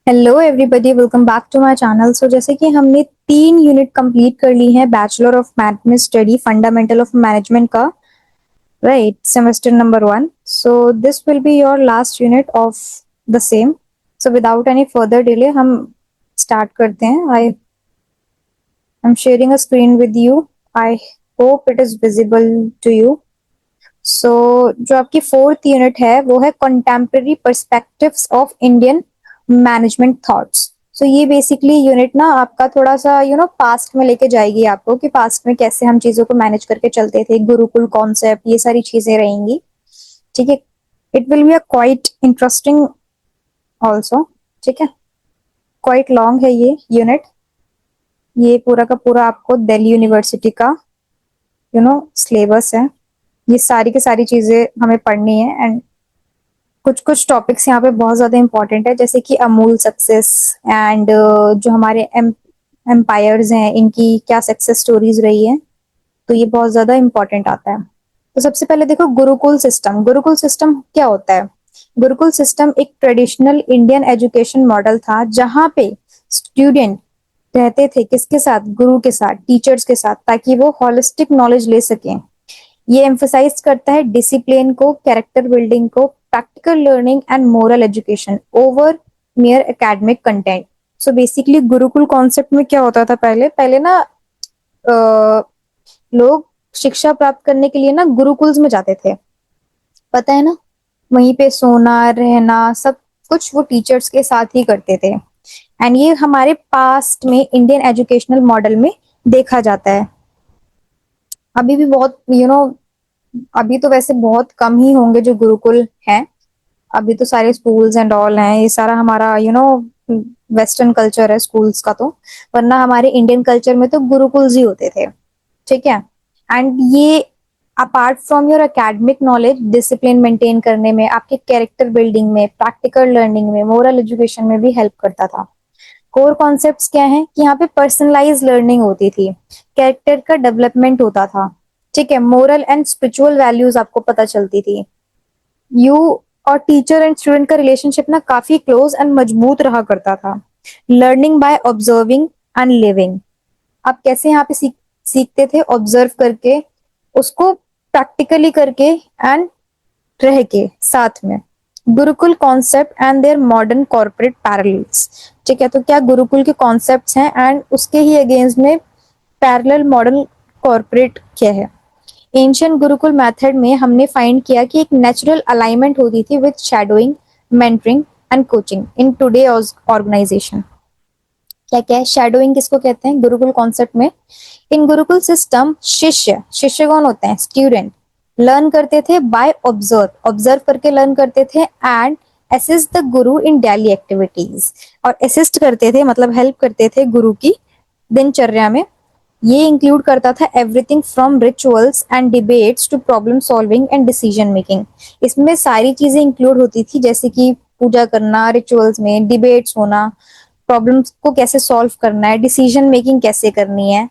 Hello everybody, welcome back to my channel. So जैसे कि हमने 3 यूनिट कंप्लीट कर ली है bachelor of management study fundamental of management का, right, semester number 1। So this will be your last unit of the sem. So without any further delay हम start करते हैं। I am sharing a screen with you. I hope it is visible to you. So जो आपकी 4th unit है वो है contemporary perspectives of Indian management thoughts. So ये basically unit ना आपका थोड़ा सा पास्ट में लेके जाएगी आपको कि पास्ट में कैसे हम चीजों को मैनेज करके चलते थे, गुरुकुल कॉन्सेप्ट, ये सारी चीजें रहेंगी। ठीक है, it will be a quite interesting also. ठीक है, क्वाइट लॉन्ग है ये यूनिट। ये पूरा का पूरा आपको दिल्ली यूनिवर्सिटी का सिलेबस है। ये सारी की सारी चीजें हमें पढ़नी है एंड कुछ कुछ टॉपिक्स यहाँ पे बहुत ज्यादा इंपॉर्टेंट है, जैसे कि अमूल सक्सेस एंड जो हमारे एम्पायर्स हैं इनकी क्या सक्सेस स्टोरीज रही है। तो ये बहुत ज्यादा इंपॉर्टेंट आता है। तो सबसे पहले देखो, गुरुकुल सिस्टम। गुरुकुल सिस्टम क्या होता है? गुरुकुल सिस्टम एक ट्रेडिशनल इंडियन एजुकेशन मॉडल था जहां पे स्टूडेंट रहते थे किसके साथ? गुरु के साथ, टीचर्स के साथ, ताकि वो होलिस्टिक नॉलेज ले सकें। ये एम्फसाइज करता है डिसिप्लिन को, कैरेक्टर बिल्डिंग को, practical learning and moral education over mayor academic content. So basically Gurukul concept में क्या होता था? पहले पहले ना लोग शिक्षा प्राप्त करने के लिए ना गुरुकुल्स में जाते थे, पता है ना। वहीं पे सोना रहना सब कुछ वो टीचर्स के साथ ही करते थे। एंड ये हमारे पास्ट में इंडियन एजुकेशनल मॉडल में देखा जाता है। अभी भी बहुत अभी तो वैसे बहुत कम ही होंगे जो गुरुकुल हैं। अभी तो सारे स्कूल्स एंड ऑल हैं, ये सारा हमारा वेस्टर्न कल्चर है स्कूल्स का। तो वरना हमारे इंडियन कल्चर में तो गुरुकुल्स ही होते थे। ठीक है, एंड ये apart from your academic knowledge, discipline maintain करने में, आपके कैरेक्टर बिल्डिंग में, प्रैक्टिकल लर्निंग में, मोरल एजुकेशन में भी हेल्प करता था। कोर कॉन्सेप्ट्स क्या हैं कि यहाँ पे पर्सनलाइज लर्निंग होती थी, कैरेक्टर का डेवलपमेंट होता था। ठीक है, मोरल एंड स्पिरिचुअल वैल्यूज आपको पता चलती थी। यू और टीचर एंड स्टूडेंट का रिलेशनशिप ना काफी क्लोज एंड मजबूत रहा करता था। Learning by observing and living. आप कैसे यहाँ पे सीखते थे? ऑब्जर्व करके, उसको प्रैक्टिकली करके एंड रह के साथ में। Gurukul concept and their modern corporate parallels. ठीक है, तो क्या गुरुकुल के कॉन्सेप्ट्स हैं एंड उसके ही अगेंस्ट में पैरेलल मॉडर्न कॉर्पोरेट क्या है? एंशियंट गुरुकुल मेथड में हमने फाइंड किया कि एक नेचुरल अलाइनमेंट होती थी with shadowing, mentoring and coaching in today organization. क्या क्या है शैडोइंग? किसको कहते हैं गुरुकुल कॉन्सेप्ट में? इन गुरुकुल सिस्टम शिष्य, शिष्य कौन होते हैं? स्टूडेंट। लर्न करते थे बाय ऑब्जर्व, ऑब्जर्व करके लर्न करते थे and assist the Guru in daily activities. और असिस्ट करते थे मतलब हेल्प करते थे गुरु की दिनचर्या में। ये इंक्लूड करता था everything from rituals and debates to problem solving and decision making. इसमें सारी चीजें इंक्लूड होती थी, जैसे कि पूजा करना, रिचुअल्स में डिबेट्स होना, प्रॉब्लम्स को कैसे सॉल्व करना है, डिसीजन मेकिंग कैसे करनी है।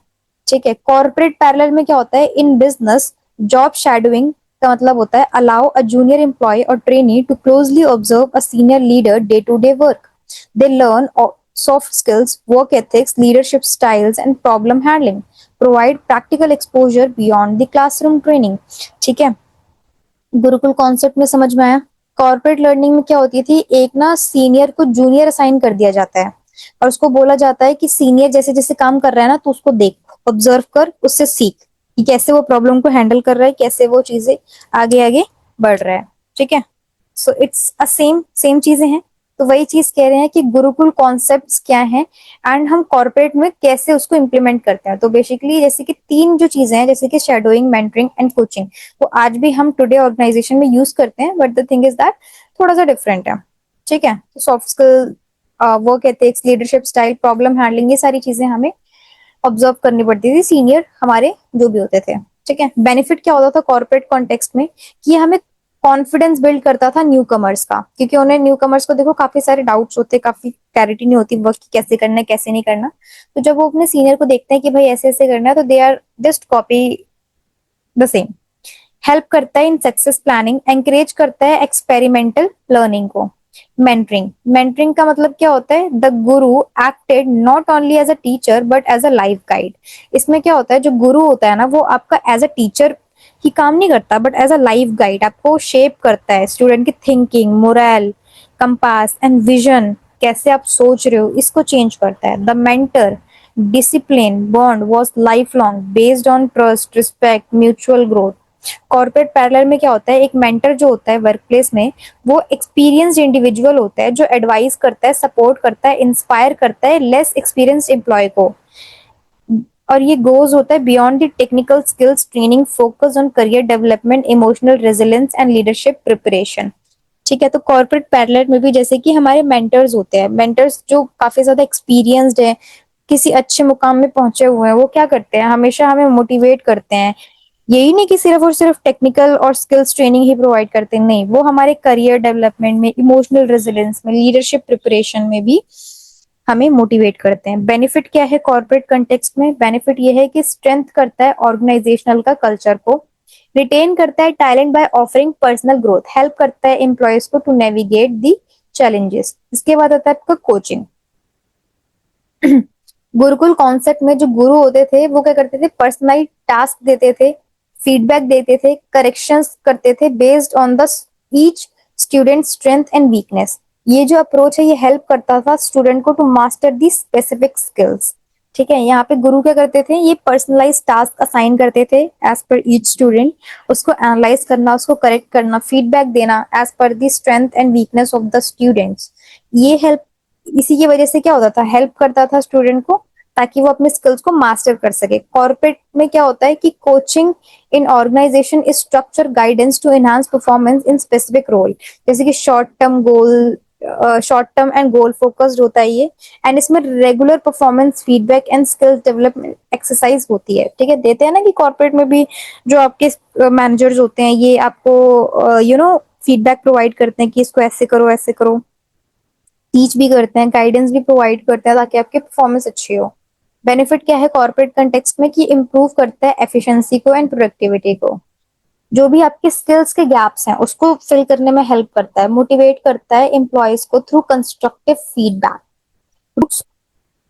ठीक है, कॉर्पोरेट पैरेलल में क्या होता है? इन बिजनेस, जॉब शैडोइंग का मतलब होता है अलाउ अ जूनियर एम्प्लॉय और trainee to closely observe a senior leader day to day work. They learn soft skills, work ethics, leadership styles, and problem handling. Provide practical exposure beyond the classroom training. ठीक है, Gurukul concept में समझ में आया। Corporate learning में क्या होती थी? एक ना सीनियर को जूनियर असाइन कर दिया जाता है और उसको बोला जाता है कि सीनियर जैसे जैसे काम कर रहा है ना, तो उसको देख, ऑब्जर्व कर, उससे सीख कि कैसे वो प्रॉब्लम को हैंडल कर रहा है, कैसे वो चीजें आगे आगे बढ़ रहा है। ठीक है, so it's a same same चीजें हैं। तो वही चीज कह रहे हैं कि गुरुकुल कॉन्सेप्ट्स क्या हैं एंड हम कॉर्पोरेट में कैसे उसको इम्प्लीमेंट करते हैं। तो बेसिकली जैसे कि 3 जो चीजें हैं, जैसे कि शेडोइंग, मेंटरिंग एंड कोचिंग, वो आज भी हम टुडे ऑर्गेनाइजेशन में यूज करते हैं, but the thing is that थोड़ा सा डिफरेंट है। ठीक है, तो soft skill, work ethics, leadership style, problem handling, ये सारी चीजें हमें ऑब्जर्व करनी पड़ती थी सीनियर हमारे जो भी होते थे। ठीक है, बेनिफिट क्या होता था कॉर्पोरेट कॉन्टेक्स्ट में कि हमें कॉन्फिडेंस बिल्ड करता था न्यू कमर्स का, क्योंकि उन्हें न्यू कमर्स को देखो काफी सारे डाउट्स होते, काफी क्लैरिटी नहीं होती वर्क कैसे करना है कैसे नहीं करना। तो जब वो अपने सीनियर को देखते हैं कि भाई ऐसे ऐसे करना है, तो they are just copy the same. Help करता है इन सक्सेस प्लानिंग, एंकरेज करता है एक्सपेरिमेंटल लर्निंग को। मेंटरिंग का मतलब क्या होता है, the guru acted not only as a teacher but as a life guide. इसमें क्या होता है, जो गुरु होता है ना वो आपका एज अ टीचर ही काम नहीं करता but as a life guide आपको शेप करता है, स्टूडेंट की thinking, moral, compass and vision, कैसे आप सोच रहे हो इसको चेंज करता है। The mentor disciple bond was life long based on trust, respect, mutual growth. Corporate parallel में क्या होता है, एक मेंटर जो होता है वर्क प्लेस में वो एक्सपीरियंस्ड इंडिविजुअल होता है जो एडवाइस करता है, सपोर्ट करता है, इंस्पायर करता है लेस एक्सपीरियंस्ड एम्प्लॉय को। और ये गोज होता है beyond the technical skills training, focus on career development, emotional resilience and leadership preparation. ठीक है, तो कॉर्पोरेट पैरेलल में भी जैसे कि हमारे मेंटर्स होते हैं, मेंटर्स जो काफी ज्यादा एक्सपीरियंस्ड है, किसी अच्छे मुकाम में पहुंचे हुए हैं, वो क्या करते हैं, हमेशा हमें मोटिवेट करते हैं। यही नहीं कि सिर्फ और सिर्फ टेक्निकल और स्किल्स ट्रेनिंग ही प्रोवाइड करते हैं, नहीं, वो हमारे करियर डेवलपमेंट में, इमोशनल रेजिलेंस में, लीडरशिप प्रिपरेशन में भी हमें मोटिवेट करते हैं। बेनिफिट क्या है कॉर्पोरेट कंटेक्स्ट में, बेनिफिट ये है कि स्ट्रेंथ करता है ऑर्गेनाइजेशनल का कल्चर को, रिटेन करता है talent by offering personal growth, help करता है एम्प्लॉयज को टू नेविगेट दी चैलेंजेस। इसके बाद आता है आपका कोचिंग। गुरुकुल कॉन्सेप्ट में जो गुरु होते थे वो क्या करते थे, पर्सनलाइज टास्क देते थे, फीडबैक देते थे, करेक्शंस करते थे based on the each student strength and weakness. ये जो अप्रोच है ये हेल्प करता था स्टूडेंट को to master the specific skills. ठीक है, यहाँ पे गुरु क्या करते थे, ये पर्सनलाइज टास्क असाइन करते थे एज पर ईच स्टूडेंट, उसको एनालाइज करना, उसको करेक्ट करना, फीडबैक देना as per the strength and weakness of the students. ये हेल्प, इसी की वजह से क्या होता था, हेल्प करता था स्टूडेंट को ताकि वो अपने स्किल्स को मास्टर कर सके। कॉर्पोरेट में क्या होता है कि coaching in organization is structure guidance to enhance performance in specific role, जैसे कि short term and goal focused होता है ये, एंड इसमें regular performance feedback and skills development exercise होती है। ठीक है, देते हैं ना कि कॉर्पोरेट में भी जो आपके मैनेजर्स होते हैं ये आपको फीडबैक प्रोवाइड करते हैं कि इसको ऐसे करो ऐसे करो, टीच भी करते हैं, गाइडेंस भी प्रोवाइड करते हैं ताकि आपकी परफॉर्मेंस अच्छी हो। बेनिफिट क्या है कॉर्पोरेट कंटेक्स्ट में, कि इम्प्रूव करता है एफिशिएंसी को एंड प्रोडक्टिविटी को, जो भी आपके स्किल्स के गैप्स हैं उसको फिल करने में हेल्प करता है, मोटिवेट करता है एम्प्लॉयज को through constructive feedback.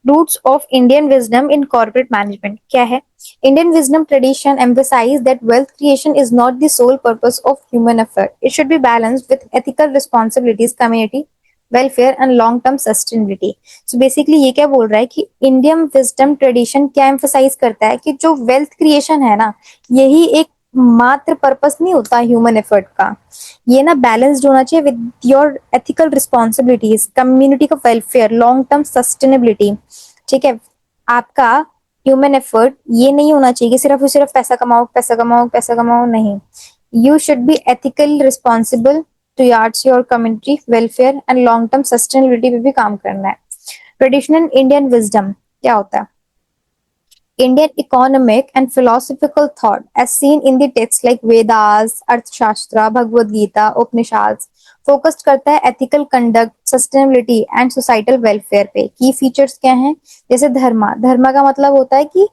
Roots of Indian wisdom in corporate management क्या है, Indian wisdom tradition emphasize that wealth creation is not the sole purpose of human effort, it should be balanced with ethical responsibilities, community welfare and long term sustainability. So basically ये क्या बोल रहा है कि Indian wisdom tradition क्या emphasize करता है कि जो वेल्थ क्रिएशन है ना, यही एक मात्र पर्पस नहीं होता ह्यूमन एफर्ट का, ये ना बैलेंस्ड होना चाहिए with your ethical responsibilities, community का वेलफेयर, लॉन्ग टर्म सस्टेनेबिलिटी। ठीक है, आपका ह्यूमन एफर्ट ये नहीं होना चाहिए कि सिर्फ और सिर्फ पैसा कमाओ पैसा कमाओ पैसा कमाओ, नहीं, you should be ethically responsible towards your community welfare and long term sustainability पे भी काम करना है। ट्रेडिशनल इंडियन विजडम क्या होता है, Indian economic and philosophical thought, as seen in the texts like Vedas, Arthashastra, Bhagavad Gita, Upanishads, focused करता है ethical conduct, sustainability and societal welfare पे। की फीचर्स क्या हैं, जैसे धर्मा, धर्मा का मतलब होता है कि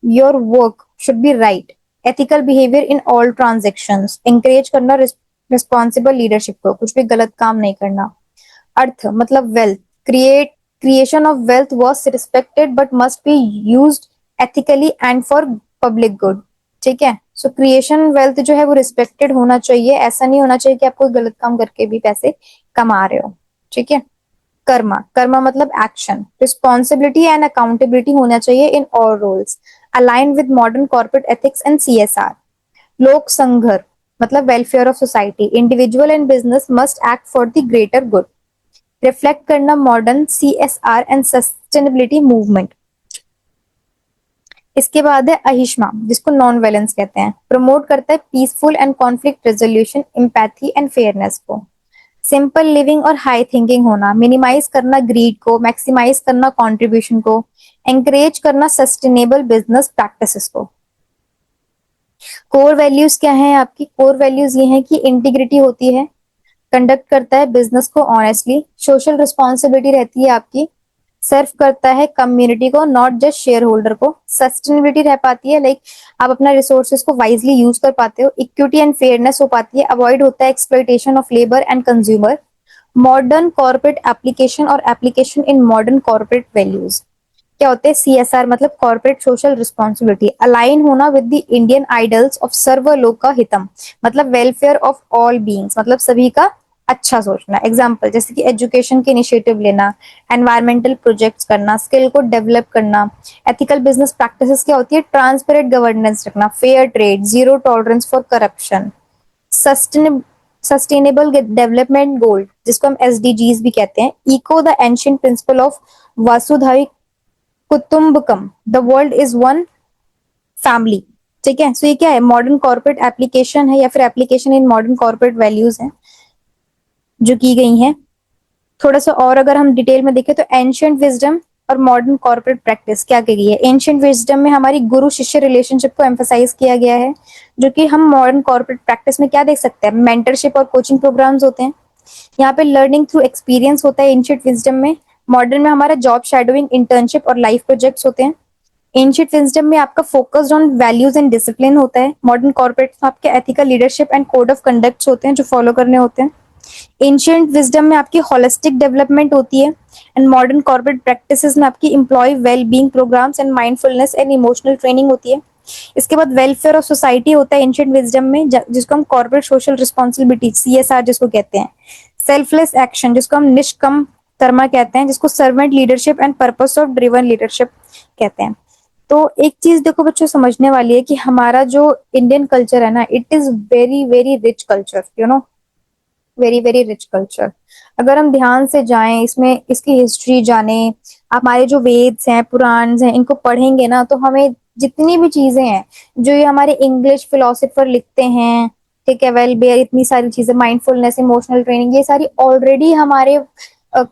your work should be right, ethical behaviour in all transactions, encourage करना रिस्पॉन्सिबल लीडरशिप को, कुछ भी गलत काम नहीं करना। अर्थ मतलब wealth, creation of wealth was respected but must be used ethically and for public good। ठीक है, सो क्रिएशन वेल्थ जो है वो रिस्पेक्टेड होना चाहिए, ऐसा नहीं होना चाहिए कि आप कोई गलत काम करके भी पैसे कमा रहे हो। ठीक है, कर्मा, कर्मा मतलब एक्शन, रिस्पॉन्सिबिलिटी एंड अकाउंटेबिलिटी होना चाहिए in all roles, align with modern corporate ethics and CSR। लोक संघर मतलब welfare of society, individual and business must act for the greater good, reflect करना modern CSR and sustainability movement. इसके बाद है अहिष्मा, जिसको नॉन वायलेंस कहते हैं, प्रमोट करता है peaceful and conflict resolution, empathy and fairness को। सिंपल लिविंग और हाई थिंकिंग होना, मिनिमाइज करना ग्रीड को, मैक्सिमाइज करना कॉन्ट्रीब्यूशन को, एंकरेज करना सस्टेनेबल बिजनेस प्रैक्टिसेस को। कोर वैल्यूज क्या है आपकी, कोर वैल्यूज ये है कि इंटीग्रिटी होती है, कंडक्ट करता है बिजनेस को ऑनेस्टली, सोशल रिस्पॉन्सिबिलिटी रहती है आपकी, सर्व करता है कम्युनिटी को, नॉट जस्ट शेयर होल्डर को। सस्टेनेबिलिटी रह पाती है, लाइक आप अपना रिसोर्सेज को वाइजली यूज कर पाते हो। इक्विटी एंड फेयरनेस हो पाती है, अवॉइड होता है exploitation of labour and consumer. Modern corporate application और application in modern corporate values क्या होते हैं? CSR मतलब कॉर्पोरेट सोशल रिस्पॉन्सिबिलिटी, अलाइन होना with the Indian ideals of सर्वलोका हितम, मतलब वेलफेयर ऑफ ऑल बीइंग्स, मतलब सभी का अच्छा सोचना। एग्जाम्पल जैसे कि एजुकेशन के इनिशिएटिव लेना, एनवायरमेंटल प्रोजेक्ट्स करना, स्किल को डेवलप करना। एथिकल बिजनेस प्रैक्टिसेस क्या होती है? ट्रांसपेरेंट गवर्नेंस रखना, fair trade, zero tolerance for corruption. Sustainable development goal जिसको हम SDGs भी कहते हैं। Echo the ancient principle of वासुधैव कुटुंबकम, the world is one family. ठीक है, सो ये क्या है? मॉडर्न कॉर्पोरेट एप्लीकेशन है या फिर application in modern corporate values है जो की गई हैं। थोड़ा सा और अगर हम डिटेल में देखें तो एंशियंट विजडम और मॉडर्न कॉर्पोरेट प्रैक्टिस क्या की गई है? एंशियंट विजडम में हमारी गुरु शिष्य रिलेशनशिप को एम्फोसाइज किया गया है, जो कि हम मॉडर्न कॉर्पोरेट प्रैक्टिस में क्या देख सकते हैं? मेंटरशिप और कोचिंग प्रोग्राम्स होते हैं। यहाँ पे लर्निंग थ्रू एक्सपीरियंस होता है एंशियंट विजडम में। मॉडर्न में हमारा जॉब शेडोइंग, इंटर्नशिप और लाइफ प्रोजेक्ट्स होते हैं। एंशियंट विजडम में आपका focused on values and discipline होता है। मॉडर्न कॉर्पोरेट में आपके ethical leadership and code of conducts होते हैं जो फॉलो करने होते हैं। एंशियंट विजडम में आपकी होलिस्टिक डेवलपमेंट होती है एंड मॉडर्न कॉर्पोरेट प्रैक्टिसेस में आपकी employee well being programmes and mindfulness and emotional training होती है। इसके बाद वेलफेयर ऑफ सोसाइटी होता है एंशियंट विजडम में, जिसको हम कॉर्पोरेट सोशल रिस्पॉन्सिबिलिटी CSR जिसको कहते हैं। सेल्फलेस एक्शन जिसको हम निष्कम कर्मा कहते हैं, जिसको servant leadership and purpose of driven leadership कहते हैं। तो एक चीज देखो बच्चों समझने वाली है कि हमारा जो इंडियन कल्चर है ना, it is very very rich culture, you know, very very rich culture. अगर हम ध्यान से जाएं इसमें, इसकी हिस्ट्री जाने, हमारे जो वेद्स हैं, पुराण हैं, इनको पढ़ेंगे ना, तो हमें जितनी भी चीजें हैं जो ये हमारे इंग्लिश फिलोसोफर लिखते हैं, ठीक है, वेल बेयर, इतनी सारी चीजें, माइंडफुलनेस, इमोशनल ट्रेनिंग, ये सारी ऑलरेडी हमारे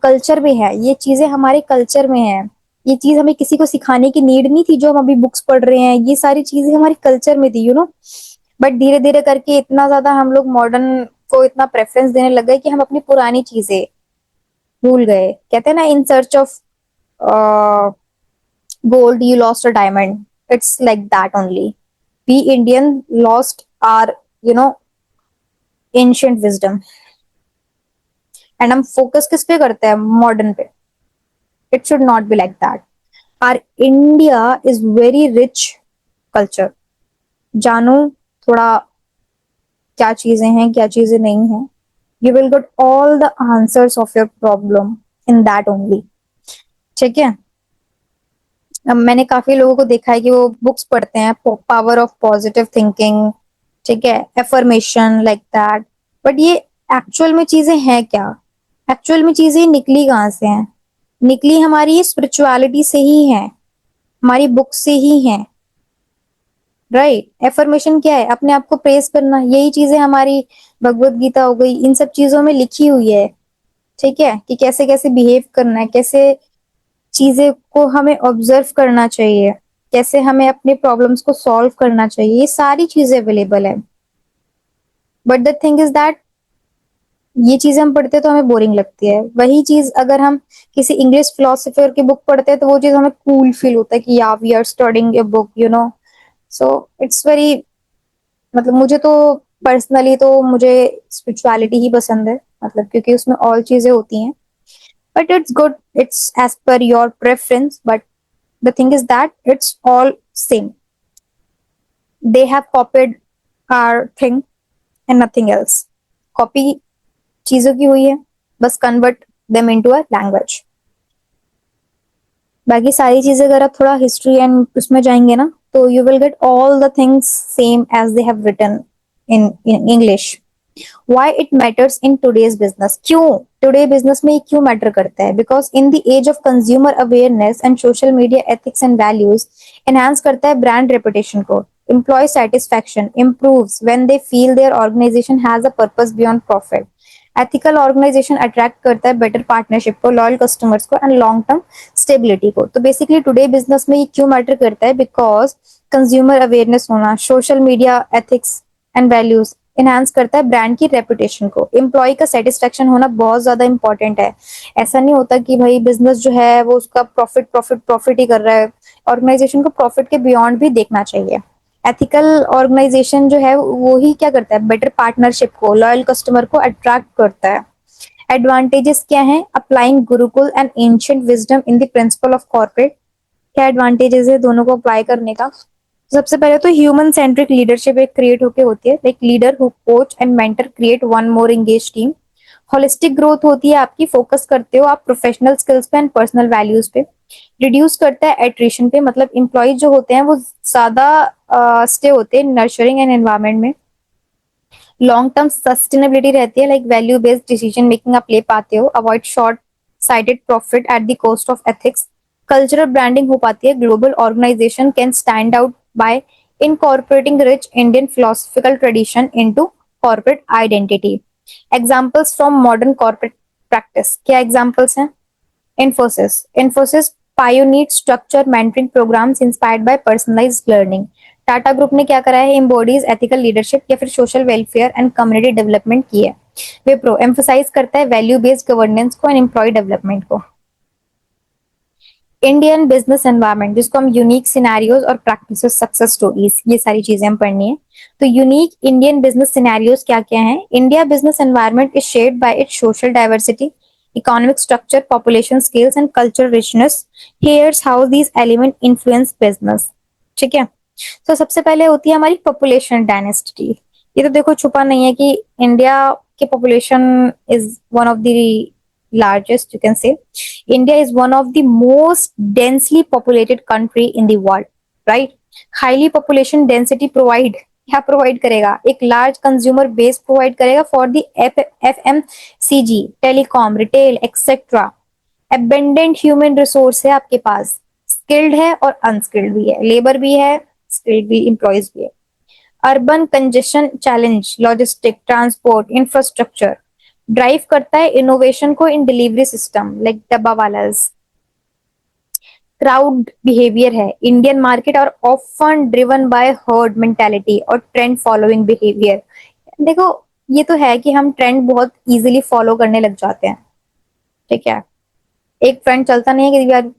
कल्चर में है। ये चीजें हमारे कल्चर में है। ये चीज हमें किसी को सिखाने की नीड नहीं थी। जो हम अभी बुक्स पढ़ रहे हैं, ये सारी चीजें हमारे कल्चर में थी, यू नो। बट धीरे धीरे करके इतना ज्यादा हम लोग मॉडर्न को इतना प्रेफरेंस देने लग गए कि हम अपनी पुरानी चीजें भूल गए। कहते हैं ना, in search of gold you lost a diamond, it's like that only. We Indian lost our, you know, ancient wisdom, and हम फोकस किस पे करते हैं? मॉडर्न पे। It should not be like that. R India is very rich culture. जानो थोड़ा क्या चीजें हैं, क्या चीजें नहीं है। You will get all the answers of your problem in that only. ठीक है, अब मैंने काफी लोगों को देखा है कि वो बुक्स पढ़ते हैं, पावर ऑफ पॉजिटिव थिंकिंग, ठीक है, एफर्मेशन लाइक दैट, बट ये एक्चुअल में चीजें हैं क्या? एक्चुअल में चीजें निकली कहाँ से हैं? निकली हमारी स्पिरिचुअलिटी से ही है, हमारी बुक से ही है। राइट, एफर्मेशन क्या है? अपने आप को प्रेस करना। यही चीजें हमारी भगवत गीता हो गई, इन सब चीजों में लिखी हुई है। ठीक है, कि कैसे कैसे बिहेव करना है, कैसे चीजें को हमें ऑब्जर्व करना चाहिए, कैसे हमें अपने प्रॉब्लम्स को सॉल्व करना चाहिए, ये सारी चीजें अवेलेबल है। But the thing is that ये चीजें हम पढ़ते हैं तो हमें बोरिंग लगती है। वही चीज अगर हम किसी इंग्लिश फिलोसोफर की बुक पढ़ते हैं तो वो चीज हमें कूल फील होता है कि या we are studying a book, you know. So it's very, मतलब मुझे तो पर्सनली तो मुझे स्पिरिचुअलिटी ही पसंद है, मतलब क्योंकि उसमें ऑल चीजें होती हैं। But it's good, it's as per your preference, but the thing is that it's all same. They have copied our thing and nothing else. Copy चीजों की हुई है, बस convert them into a language. बाकी सारी चीजें अगर आप थोड़ा हिस्ट्री एंड उसमें जाएंगे ना, तो you will get all the things same as they have written in English. Why it matters in today's business? क्यों टुडे बिजनेस में ये क्यों मैटर करता है? Because in the age of consumer awareness and social media ethics and values enhance करता है brand reputation को। Employee satisfaction improves when they feel their organization has a purpose beyond profit. Ethical organization attract करता है better partnership को, loyal customers को and long term stability को। तो basically today business में ये क्यों मैटर करता है? बिकॉज कंज्यूमर अवेयरनेस होना, social media ethics and values enhance करता है ब्रांड की रेपुटेशन को। एम्प्लॉय का सेटिस्फेक्शन होना बहुत ज्यादा इंपॉर्टेंट है। ऐसा नहीं होता कि भाई बिजनेस जो है वो उसका प्रॉफिट प्रॉफिट प्रॉफिट ही कर रहा है। ऑर्गेनाइजेशन को प्रॉफिट के बियॉन्ड भी देखना चाहिए। एथिकल ऑर्गेनाइजेशन जो है वो ही क्या करता है, बेटर पार्टनरशिप को, लॉयल कस्टमर को अट्रैक्ट करता है। एडवांटेजेस क्या हैं, applying Gurukul and ancient wisdom in the principle of corporate. क्या एडवांटेजेस है दोनों को अप्लाई करने का? सबसे पहले तो ह्यूमन सेंट्रिक लीडरशिप एक क्रिएट होके होती है, like leader who coach and mentor create one more engage team. Holistic growth होती है आपकी, फोकस करते हो आप प्रोफेशनल स्किल्स पे एंड पर्सनल वैल्यूज पे। रिड्यूस करता है एट्रिशन पे, मतलब इंप्लॉय जो होते हैं वो ज्यादा स्टे होते हैं नर्चरिंग एंड एनवायरमेंट में। लॉन्ग टर्म सस्टेनेबिलिटी रहती है, like value based decision making आप ले पाते हो। Avoid short sighted profit at the cost of ethics. Cultural branding हो पाती है, global organization can stand out by incorporating rich Indian philosophical tradition into corporate identity. Examples from modern corporate practice. क्या examples हैं? Infosys pioneered structured mentoring programs inspired by personalized learning. Tata group ने क्या करा है, embodies ethical leadership या फिर social welfare and community development की है। विप्रो एम्फोसाइज करता है वैल्यू बेस्ड गवर्नेंस को एंड एम्प्लॉय डेवलपमेंट को। इंडियन बिजनेस एनवायरनमेंट, जिसको हम यूनिक सिनेरियोज और प्रैक्टिसेस सक्सेस स्टोरीज, ये सारी चीजें हम पढ़नी है। तो यूनिक इंडियन बिजनेस सिनेरियोज क्या क्या हैं? India business environment is shaped by it's social diversity, economic structure, population scales and cultural richness. Here's how these elements influence business. ठीक है, तो सबसे पहले होती है हमारी पॉपुलेशन डायनेस्टी। ये तो देखो छुपा नहीं है कि इंडिया की population is one of the largest, you can say. India is one of the most densely populated country in the world, right? Highly population density provide, क्या प्रोवाइड करेगा? एक लार्ज कंज्यूमर बेस प्रोवाइड करेगा for the FMCG, telecom, retail etcetera. Abandoned human resource है आपके पास, skilled है और unskilled भी है, लेबर भी है, स्किल्ड भी, एम्प्लॉयज भी है। Urban congestion challenge, logistic, transport, infrastructure drive करता है इनोवेशन को इन डिलीवरी सिस्टम, लाइक डब्बा वालास। क्राउड बिहेवियर है, इंडियन मार्केट और often driven by herd mentality और ट्रेंड फॉलोइंग बिहेवियर। देखो ये तो है कि हम ट्रेंड बहुत इजीली फॉलो करने लग जाते हैं, ठीक है। एक ट्रेंड चलता नहीं है कि यार,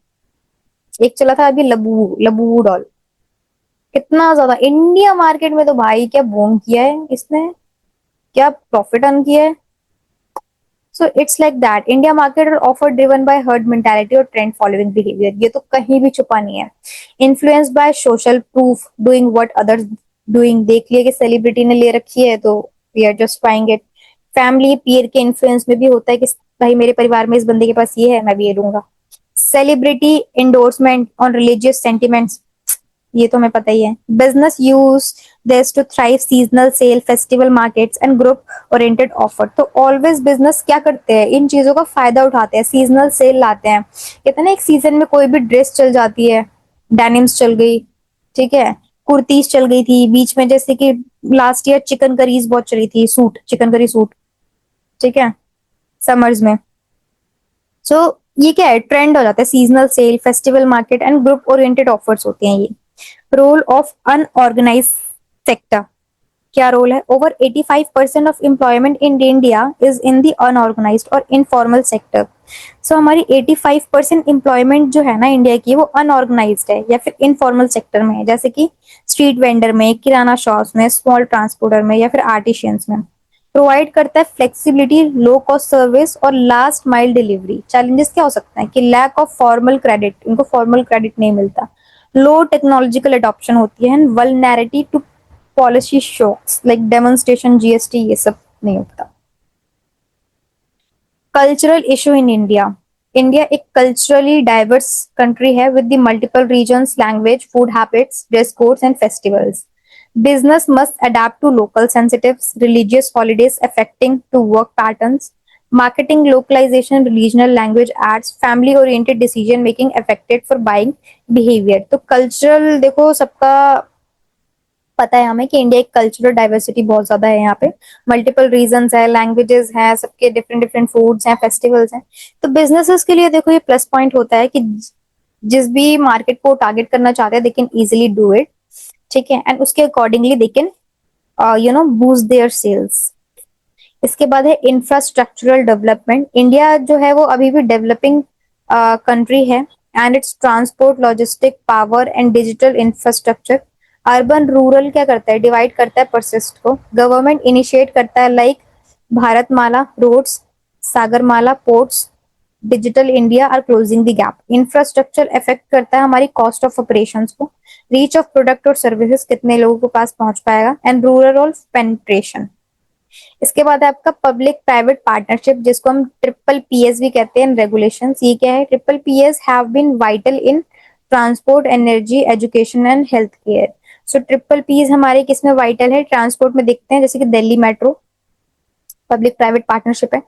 एक चला था अभी लबू लबू डॉल, कितना ज्यादा इंडिया मार्केट में, तो भाई क्या बूम किया है इसने, क्या प्रॉफिट अर्न किया है। So it's like that, India market और offer driven by herd mentality और ट्रेंड फॉलोइंग बिहेवियर, ये तो कहीं भी छुपा नहीं है। Influence by social proof, doing what others doing, देख लिया कि सेलिब्रिटी ने ले रखी है तो we are just trying it. Family peer के इन्फ्लुएंस में भी होता है कि भाई मेरे परिवार में इस बंदे के पास ये है, मैं भी ये लूंगा। Celebrity endorsement on religious sentiments, ये तो हमें पता ही है। Business use this to thrive seasonal sale, festival markets and group oriented offer. तो ऑलवेज बिजनेस क्या करते हैं, इन चीजों का फायदा उठाते हैं, सीजनल सेल लाते हैं। कहते हैं ना एक सीजन में कोई भी ड्रेस चल जाती है, डेनिम्स चल गई, ठीक है, कुर्तीज चल गई थी बीच में, जैसे कि लास्ट ईयर चिकन करीज बहुत चली थी, सूट, चिकन करी सूट, ठीक है, समर्स में। सो ये क्या है, ट्रेंड हो जाता है, seasonal sale, festival market and group oriented offers होते हैं ये। रोल ऑफ अनऑर्गेनाइज्ड सेक्टर, क्या रोल है? Over 85% of employment in India is in the unorganised और इनफॉर्मल सेक्टर। सो हमारी 85% एम्प्लॉयमेंट जो है ना इंडिया की, वो अनऑर्गेनाइज्ड है या फिर इनफॉर्मल सेक्टर में है, जैसे कि स्ट्रीट वेंडर में, किराना शॉप्स में, स्मॉल ट्रांसपोर्टर में या फिर आर्टिशियंस में। प्रोवाइड करता है फ्लेक्सिबिलिटी, लो कॉस्ट सर्विस और लास्ट माइल डिलीवरी। चैलेंजेस क्या हो सकते हैं कि लैक ऑफ फॉर्मल क्रेडिट, इनको फॉर्मल क्रेडिट नहीं मिलता। लो टेक्नोलॉजिकल एडॉप्शन होती है, vulnerability to policy shocks like demonetisation, GST, ये सब नहीं होता। Cultural issue in India, India एक कल्चरली डाइवर्स कंट्री है with the multiple regions, language, food habits, dress codes and festivals. Business must adapt to local sensitives, religious holidays affecting to work patterns, marketing localization, regional language ads, family oriented decision making affected for buying behavior। तो cultural देखो सबका पता है हमें कि India एक cultural diversity बहुत ज्यादा है, यहाँ पे मल्टीपल रीजन्स है, लैंग्वेजेस हैं, सबके डिफरेंट डिफरेंट फूड्स हैं, फेस्टिवल्स हैं। तो बिजनेसेस के लिए देखो ये प्लस पॉइंट होता है कि जिस भी मार्केट को टारगेट करना चाहते हैं they can easily do it, ठीक है, एंड उसके accordingly they can boost their sales. इसके बाद है इंफ्रास्ट्रक्चरल डेवलपमेंट। इंडिया जो है वो अभी भी डेवलपिंग कंट्री है, and it's transport, logistic, power and digital infrastructure. Urban rural क्या करता है, डिवाइड करता है परसिस्ट को। गवर्नमेंट इनिशिएट करता है like Bharatmala roads, Sagarmala ports, digital India are closing the gap. Infrastructure affect करता है हमारी कॉस्ट ऑफ ऑपरेशंस को, रीच ऑफ प्रोडक्ट और सर्विसेज कितने लोगों के पास पहुंच पाएगा, एंड रूरल पेनिट्रेशन। इसके बाद है आपका पब्लिक प्राइवेट पार्टनरशिप, जिसको हम ट्रिपल पीएस भी कहते हैं, रेगुलेशंस। ये क्या है, triple Ps have been vital in transport, energy, education and health care. So triple Ps हमारे किसमें वाइटल है, ट्रांसपोर्ट में देखते हैं, जैसे कि Delhi metro public private partnership है।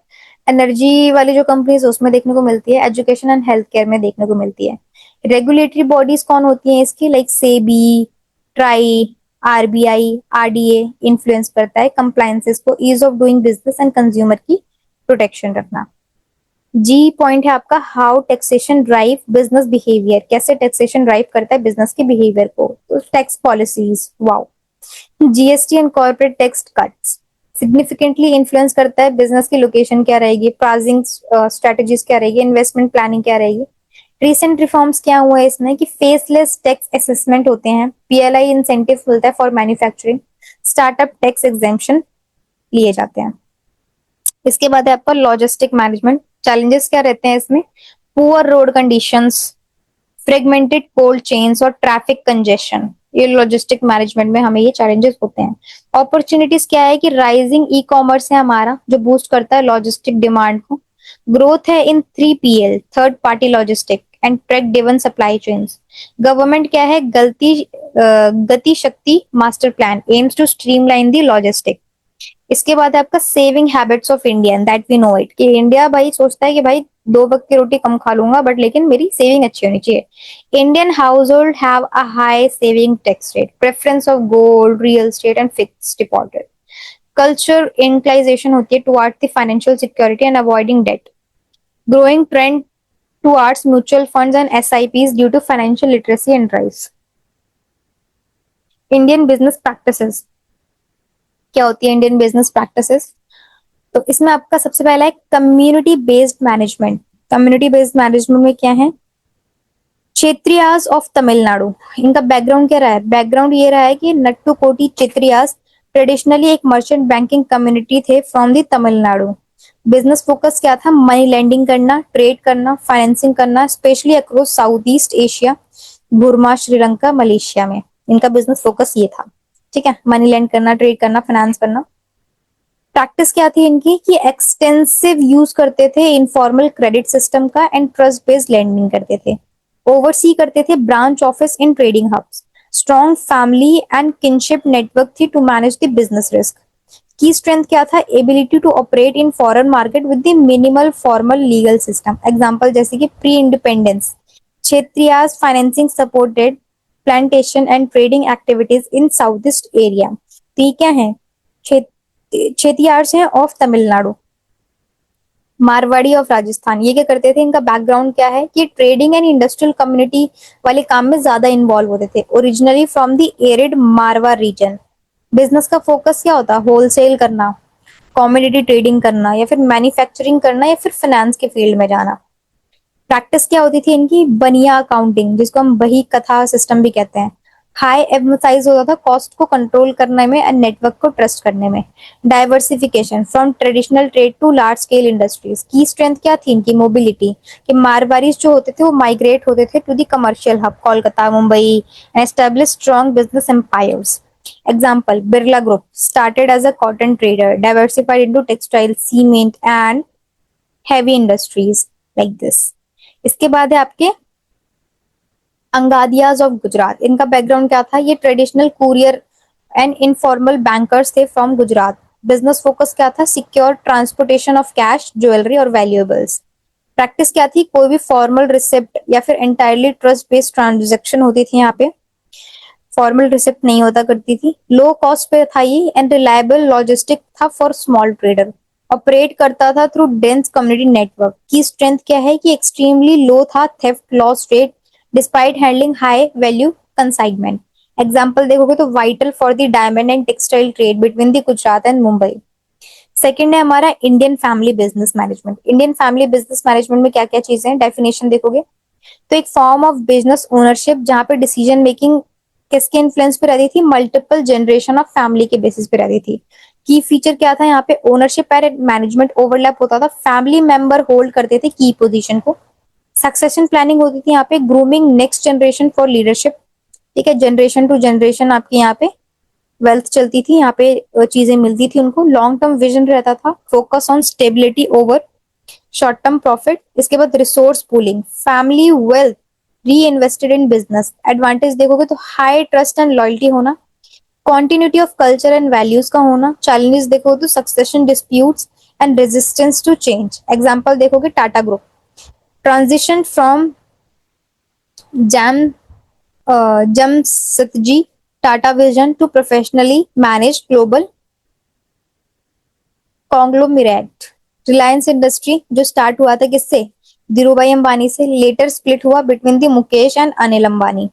एनर्जी वाली जो कंपनीज उसमें देखने को मिलती है, एजुकेशन एंड हेल्थ केयर में देखने को मिलती है। रेगुलेटरी बॉडीज कौन होती हैं इसकी, like SEBI, TRAI, RBI, RDA influence करता है कंप्लायंसेस को, ease of doing business and consumer की प्रोटेक्शन रखना। जी पॉइंट है आपका, how taxation drive business behaviour, कैसे टैक्सेशन ड्राइव करता है बिजनेस के बिहेवियर को। तो tax policies, wow. GST and corporate tax cuts significantly influence करता है बिजनेस की लोकेशन क्या रहेगी, प्राइसिंग स्ट्रेटजीज क्या रहेगी, इन्वेस्टमेंट प्लानिंग क्या रहेगी। रिसेंट रिफॉर्म्स क्या हुआ है इसमें कि फेसलेस टैक्स असेसमेंट होते हैं, पीएलआई इंसेंटिव मिलता है for manufacturing, startup tax exemption लिए जाते हैं। इसके बाद है आपका लॉजिस्टिक मैनेजमेंट। चैलेंजेस क्या रहते हैं इसमें, poor road conditions, fragmented cold chains और ट्रैफिक कंजेशन। ये लॉजिस्टिक मैनेजमेंट में हमें ये चैलेंजेस होते हैं। अपॉर्चुनिटीज क्या है कि राइजिंग ई कॉमर्स है हमारा, जो बूस्ट करता है लॉजिस्टिक डिमांड को। ग्रोथ है in 3PL, third party logistic and track driven supply chains. Government क्या है, Gati Shakti master plan aims to streamline the logistic. इसके बाद है आपका saving habits of Indian, that we know it, कि इंडिया भाई सोचता है कि भाई 2 वक्त की रोटी कम खा लूंगा बट लेकिन मेरी सेविंग अच्छी होनी चाहिए। Indian household have a high saving tax rate, preference of gold, real estate and fixed deposit. Culture inclination होती है toward the financial security and avoiding debt. Growing trend towards mutual funds and SIPs due to financial literacy and rise. Indian business practices क्या होती है, Indian business practices, तो इसमें आपका सबसे पहला है community based management. Community based management में क्या है, क्षेत्रियास ऑफ तमिलनाडु। इनका बैकग्राउंड क्या रहा है, बैकग्राउंड ये रहा है कि नट्टू कोटी क्षेत्रियास ट्रेडिशनली एक मर्चेंट बैंकिंग कम्युनिटी थे from the Tamil Nadu. Business focus क्या था, मनी लेंडिंग करना, ट्रेड करना, फाइनेंसिंग करना, specially across south east Asia, Burma, Sri Lanka, Malaysia में इनका बिजनेस फोकस ये था। ठीक है, मनी लेंड करना, ट्रेड करना, फाइनेंस करना। प्रैक्टिस क्या थी इनकी कि एक्सटेंसिव यूज करते थे इनफॉर्मल क्रेडिट सिस्टम का एंड ट्रस्ट बेस्ड लेंडिंग करते थे। ओवरसी करते थे branch office in trading hubs. Strong family and kinship network थी to manage the business risk. Key strength क्या था, ability to operate in foreign market with the minimal formal legal system. Example जैसे कि pre independence क्षेत्रियास financing supported plantation and trading activities in south east area. तो ये क्या है, क्षेत्रियार्स हैं ऑफ तमिलनाडु, मारवाड़ी ऑफ राजस्थान। ये क्या करते थे, इनका बैकग्राउंड क्या है कि ट्रेडिंग एंड इंडस्ट्रियल कम्युनिटी वाले काम में ज्यादा इन्वॉल्व होते थे, originally from the arid Marwar region. Business का फोकस क्या होता है, होलसेल करना, कॉमोडिटी ट्रेडिंग करना, या फिर मैन्युफैक्चरिंग करना, या फिर फाइनेंस के फील्ड में जाना। प्रैक्टिस क्या होती थी इनकी, बनिया अकाउंटिंग, जिसको हम बही कथा सिस्टम भी कहते हैं। हाई एम्फसाइज होता था कॉस्ट को कंट्रोल करने में एंड नेटवर्क को ट्रस्ट करने में। Diversification from traditional trade to large scale industries. की स्ट्रेंथ क्या थी इनकी, मोबिलिटी, कि मारवाड़ीज जो होते थे वो माइग्रेट होते थे to the commercial hub Kolkata, Mumbai and establish strong business empires. Example, Birla Group started as a cotton trader, diversified into textile, cement and heavy industries like this. इसके बाद है आपके अंगादियाज ऑफ गुजरात। इनका बैकग्राउंड क्या था, ये traditional courier and informal bankers थे from Gujarat. Business focus क्या था, secure transportation of cash, jewellery और वैल्यूएबल्स। प्रैक्टिस क्या थी, कोई भी फॉर्मल रिसिप्ट या फिर एंटायरली ट्रस्ट बेस्ड ट्रांजेक्शन होती थी, यहाँ पे फॉर्मल रिसिप्ट नहीं होता करती थी। लो कॉस्ट पे था ये एंड रिलायबल लॉजिस्टिक था फॉर स्मॉल ट्रेडर। ऑपरेट करता था थ्रू डेंस कम्युनिटी नेटवर्क। की स्ट्रेंथ क्या है कि एक्सट्रीमली लो था theft loss rate despite handling high value consignment. Example देखोगे तो vital for the diamond and textile trade between the Gujarat and Mumbai. Second है हमारा Indian family business management. Indian family business management में क्या क्या चीजें हैं, डेफिनेशन देखोगे तो एक फॉर्म ऑफ बिजनेस ओनरशिप जहां पे डिसीजन मेकिंग किसके इन्फ्लुएंस पे रहती थी, मल्टीपल जनरेशन ऑफ फैमिली के बेसिस पे रहती थी। की फीचर क्या था यहाँ पे, ओनरशिप एंड मैनेजमेंट ओवरलैप होता था, फैमिली मेंबर होल्ड करते थे की पोजीशन को। सक्सेशन प्लानिंग होती थी यहाँ पे, grooming next generation for leadership. ठीक है, जनरेशन टू जनरेशन आपके यहाँ पे वेल्थ चलती थी, यहाँ पे चीजें मिलती थी उनको। लॉन्ग टर्म विजन रहता था, focus on stability over short term profit. इसके बाद resource pooling, family wealth reinvested in business. Advantage देखोगे तो हाई ट्रस्ट एंड लॉयल्टी होना, continuity of culture and values का होना। चैलेंजेस देखो तो succession disputes and resistance to change. Example देखोगे टाटा ग्रुप, ट्रांजिशन फ्रॉम जैम Jamsetji Tata vision to professionally manage global conglomerate. Reliance industry जो स्टार्ट हुआ था किससे, धीरूभाई अंबानी से, लेटर स्प्लिट हुआ between the Mukesh and Anil Ambani.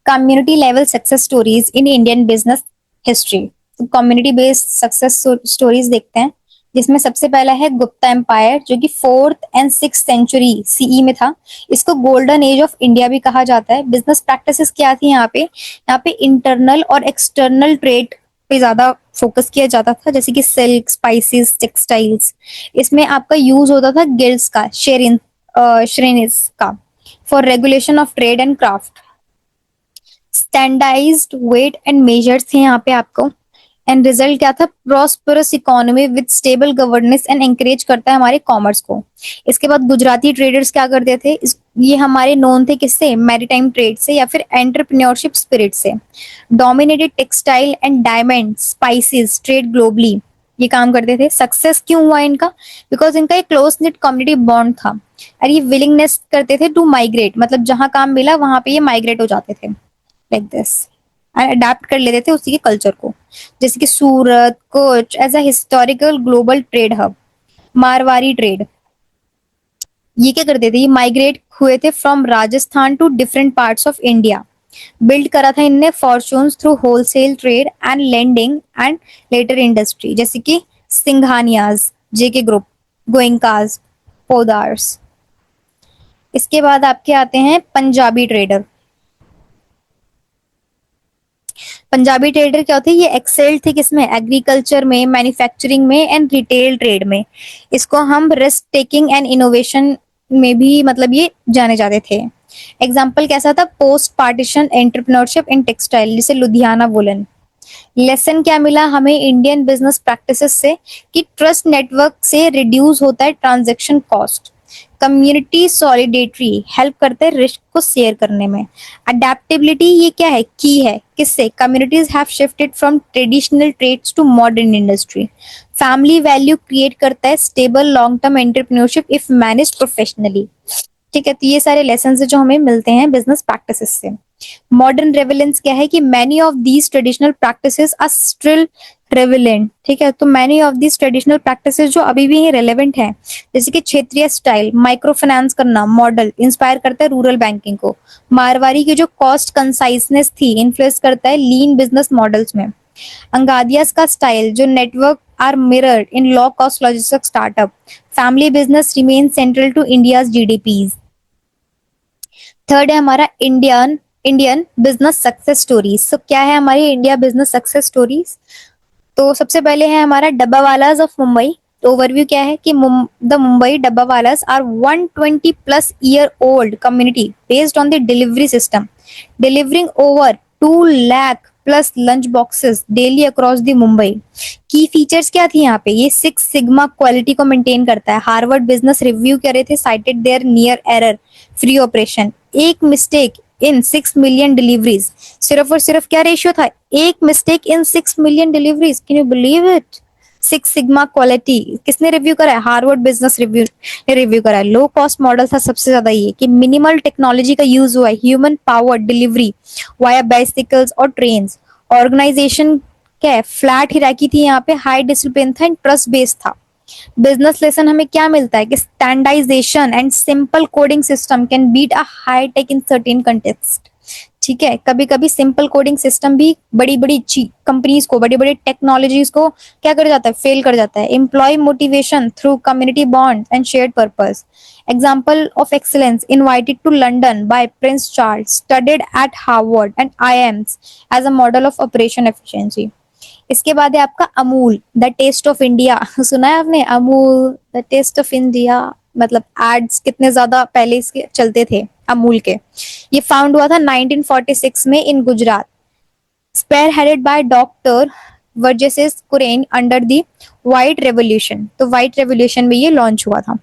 Community level success stories in Indian business history. Community based success stories देखते हैं, जिसमें सबसे पहला है गुप्ता एम्पायर जो कि 4th and 6th century CE में था। इसको गोल्डन एज ऑफ इंडिया भी कहा जाता है। बिजनेस प्रैक्टिसेस क्या थी यहाँ पे इंटरनल और एक्सटर्नल ट्रेड पे ज्यादा फोकस किया जाता था, जैसे कि सिल्क, स्पाइसेस, टेक्सटाइल्स। इसमें आपका यूज होता था गिल्ड्स का, श्रेनिस का, for regulation of trade and craft. Standardised weight and measures थे यहाँ पे आपको। एंड रिजल्ट क्या था, prosperous economy with stable governance and encourage करता है हमारे कॉमर्स को। इसके बाद गुजराती ट्रेडर्स क्या करते थे, ये हमारे नोन थे किससे, मैरीटाइम ट्रेड से या फिर एंटरप्रेन्योरशिप स्पिरिट से। Dominated textile and diamond spices trade globally, ये काम करते थे। सक्सेस क्यों हुआ इनका, बिकॉज इनका एक क्लोज निट कम्युनिटी बॉन्ड था और ये विलिंगनेस करते थे टू माइग्रेट, मतलब जहां काम मिला वहां पे ये माइग्रेट हो जाते थे लाइक दिस, अडेप्ट कर लेते थे उसी के कल्चर को। जैसे कि Surat, Cochin as a historical global trade hub. Marwari trade, ये क्या करते थे, ये माइग्रेट हुए थे from Rajasthan to different parts of India. Build करा था इनने fortunes through wholesale trade and lending and later industry, जैसे कि सिंघानियाज, जेके ग्रुप, गोइंकाज, पोदार्स। इसके बाद आपके आते हैं पंजाबी ट्रेडर। पंजाबी ट्रेडर क्या होते हैं, ये एक्सेल थे किसमें, एग्रीकल्चर में, मैन्युफैक्चरिंग में एंड रिटेल ट्रेड में। इसको हम रिस्क टेकिंग एंड इनोवेशन में भी मतलब ये जाने जाते थे। एग्जाम्पल कैसा था, post partition entrepreneurship in textile, जैसे लुधियाना वुलन। लेसन क्या मिला हमें इंडियन बिजनेस प्रैक्टिसेस से, कि ट्रस्ट नेटवर्क से रिड्यूस होता है ट्रांजैक्शन कॉस्ट। कम्युनिटी सॉलिडेटरी, हेल्प करते हैं रिस्क को शेयर करने में। अडेप्टेबिलिटी, ये क्या है, की है किससे, communities have shifted from traditional trades to modern industry. Family value create करता है stable long term entrepreneurship if manage professionally. ठीक है, तो ये सारे लेसन जो हमें मिलते हैं बिजनेस प्रैक्टिसेस से। मॉडर्न रेविलेंस क्या है, कि many of these traditional practices are still relevant. ठीक है, तो many of these traditional practices जो अभी भी रेलेवेंट है, जैसे कि क्षेत्रीय स्टाइल, माइक्रो फाइनेंस करना मॉडल इंस्पायर करता है रूरल बैंकिंग को। मारवाड़ी की जो कॉस्ट कंसाइसनेस थी इन्फ्लुएंस करता है लीन बिजनेस मॉडल्स में। अंगादियास का स्टाइल जो network are mirrored in low cost logistic startup. Family business remain central to India's GDPs. Third है हमारा Indian Indian business success stories. So क्या है हमारी इंडिया बिजनेस सक्सेस स्टोरीज, तो सबसे पहले है हमारा डब्बावालाज ऑफ मुंबई। तो ओवरव्यू क्या है कि the Mumbai dabbawalas are 120 plus year old community based on the delivery system, delivering over 2 lakh plus lunch boxes daily across the Mumbai. Key features क्या थी यहाँ पे, ये 6 सिग्मा क्वालिटी को मेंटेन करता है। हार्वर्ड बिजनेस रिव्यू कह रहे थे, cited their near error free operation. एक मिस्टेक इन 6 मिलियन डिलीवरीज, सिर्फ और सिर्फ क्या रेशियो था, एक mistake in 6 million deliveries. Can you believe it. 6 sigma quality किसने रिव्यू करा है, हार्वर्ड बिजनेस रिव्यू ने रिव्यू करा है। लो कॉस्ट मॉडल था सबसे ज्यादा, ये कि मिनिमल टेक्नोलॉजी का यूज हुआ है, human power delivery via bicycles और ट्रेन्स। ऑर्गेनाइजेशन क्या है, फ्लैट हिराकी थी यहाँ पे, हाई डिसिप्लिन था एंड ट्रस्ट बेस्ड था। बिजनेस लेसन हमें क्या मिलता है कि standardisation and simple coding system can beat a high tech in certain context. ठीक है, कभी कभी सिंपल कोडिंग सिस्टम भी बड़ी बड़ी कंपनीज को, बड़ी बड़ी टेक्नोलॉजीज को क्या कर जाता है, फेल कर जाता है। Employ motivation through community bond and shared purpose. Example of excellence invited to London by Prince Charles, studied at Harvard and IIMs as a model of operation efficiency. इसके बाद है आपका Amul, the taste of India. सुना है आपने, Amul the taste of India, मतलब ads कितने ज्यादा पहले इसके चलते थे अमूल के। ये फाउंड हुआ था 1946 में in Gujarat, spearheaded by doctor Verghese Kurien under the White Revolution. तो व्हाइट रेवोल्यूशन में ये लॉन्च हुआ था।